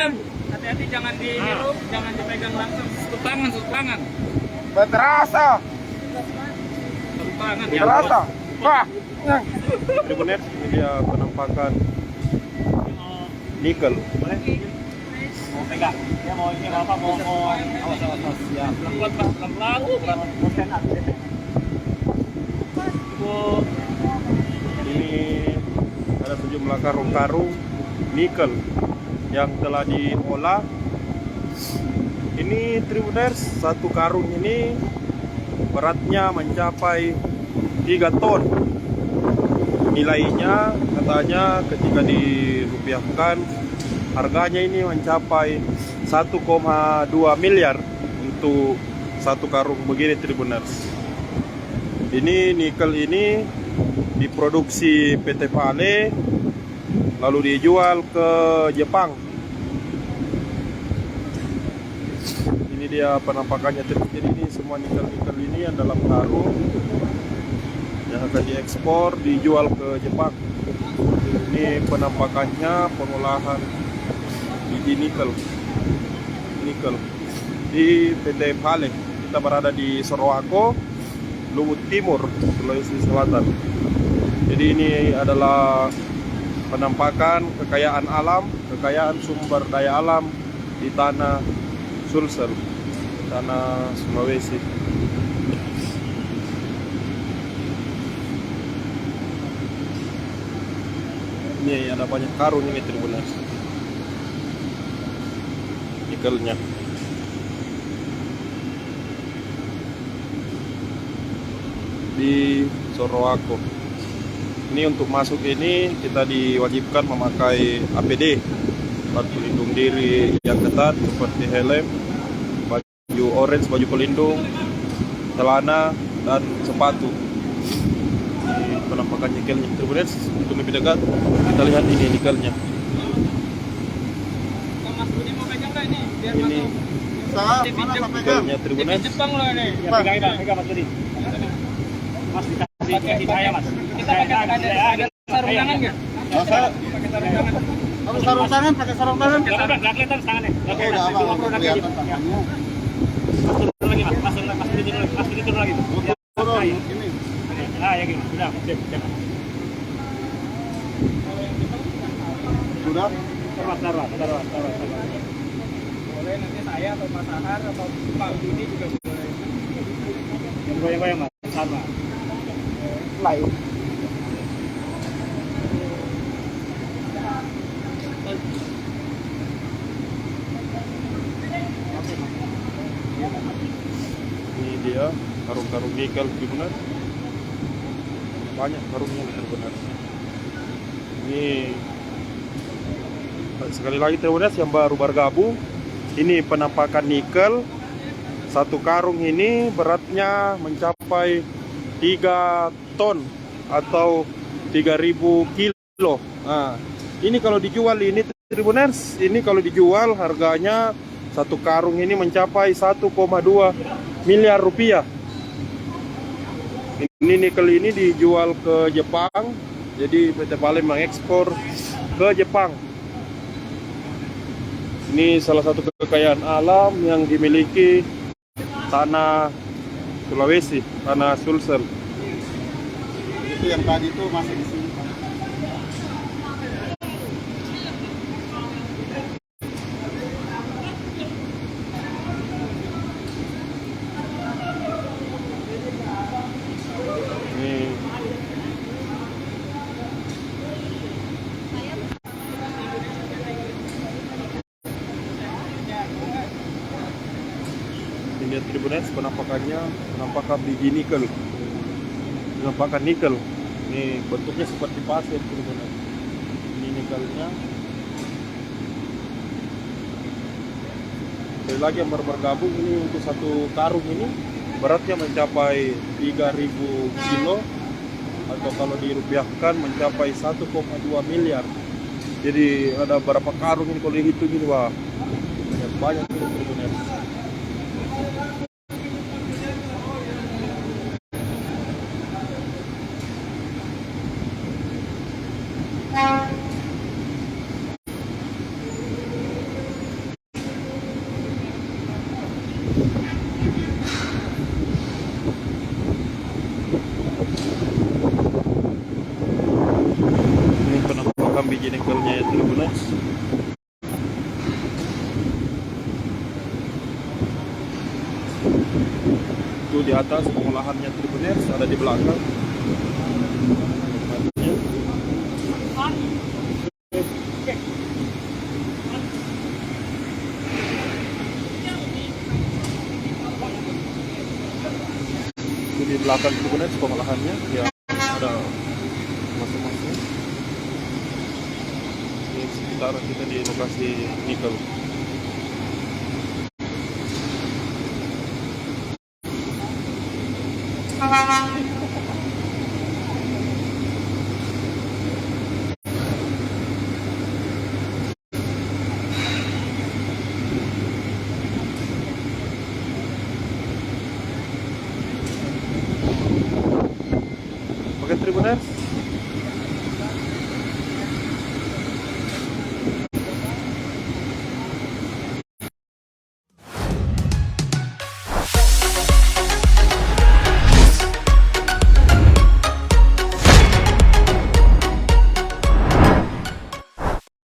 dalam. Hati-hati jangan dihirup, jangan dipegang langsung. Tutup tangan. Berasa. Tutup tangan ya. Berasa. Wah. Tribuners, ini dia penampakan nikel. Mau pegang. Ya mau ini apa mau awas. Ya, pelan-pelan Pak, pelan-pelan. Ini ada sejumlah karung-karung nikel yang telah diolah. Ini Tribuners, satu karung ini beratnya mencapai 3 ton. Nilainya katanya ketika dirupiahkan harganya ini mencapai 1,2 miliar untuk satu karung begini Tribuners. Ini nikel ini diproduksi PT Vale lalu dijual ke Jepang. Ini dia penampakannya. Jadi ini semua nikel-nikel ini yang dalam karung yang akan diekspor dijual ke Jepang. Ini penampakannya pengolahan biji nikel di PT Vale. Kita berada di Sorowako, Luwu Timur, Sulawesi Selatan. Jadi ini adalah penampakan kekayaan alam, kekayaan sumber daya alam di tanah Sulsel, tanah Sulawesi. Ini ada banyak karung ini Tribuners, nikelnya. Di Sorowako. Ini untuk masuk ini kita diwajibkan memakai APD, alat pelindung diri yang ketat seperti helm, baju orange, baju pelindung, celana dan sepatu. Ini penampakan nikelnya Tribuners. Untuk lebih dekat kita lihat ini nikelnya. Mas Budi mau pegang enggak ini? Biar Ini nikelnya Tribuners. Jepang loh ini. Ya pegang Mas Budi. Mas dikasih saya Mas. Kita pakai sarung tangan enggak? Pakai sarung tangan. Pakai sarung tangan, pakai sarung tangan. Enggak kelihatan tangannya. Oke, Kelihatan tangannya. Turun lagi Mas. Mas Budi turun lagi. Turun ini. Ah, ya gini. Sudah, siap. Sudah. Taruh. Boleh nanti saya atau Mas Ahar atau Pak Budi juga boleh. Yang goyang-goyang Mas, sama. Lain. Ini dia karung-karung nikel Tribuners. Banyak karungnya Tribuners. Ini sekali lagi Tribuners yang baru bergabung, ini penampakan nikel. Satu karung ini beratnya mencapai 3 ton atau 3.000 kilo. Nah, ini kalau dijual ini Tribuners, ini kalau dijual harganya satu karung ini mencapai 1,2 miliar rupiah. Ini nikel ini dijual ke Jepang. Jadi PT Vale mengekspor ke Jepang. Ini salah satu kekayaan alam yang dimiliki tanah Sulawesi, tanah Sulsel. Itu yang tadi itu masih di sini. Ini Tribuners penampakan biji nikel. Penampakan nikel. Ini bentuknya seperti pasir Tribuners. Ini nikelnya. Sekali lagi yang baru bergabung, ini untuk satu karung ini beratnya mencapai 3.000 kilo atau kalau dirupiahkan mencapai 1,2 miliar. Jadi ada berapa karung ini kalau dihitung ini, wah banyak ini Tribuners. lagi nikelnya ya Tribuners. Itu di atas pengolahannya Tribuners, ada di belakang. Itu di belakang Tribuners pengolahannya ya, ada masing-masing. Ini sekitar kita di lokasi nikel. Oke Tribuners,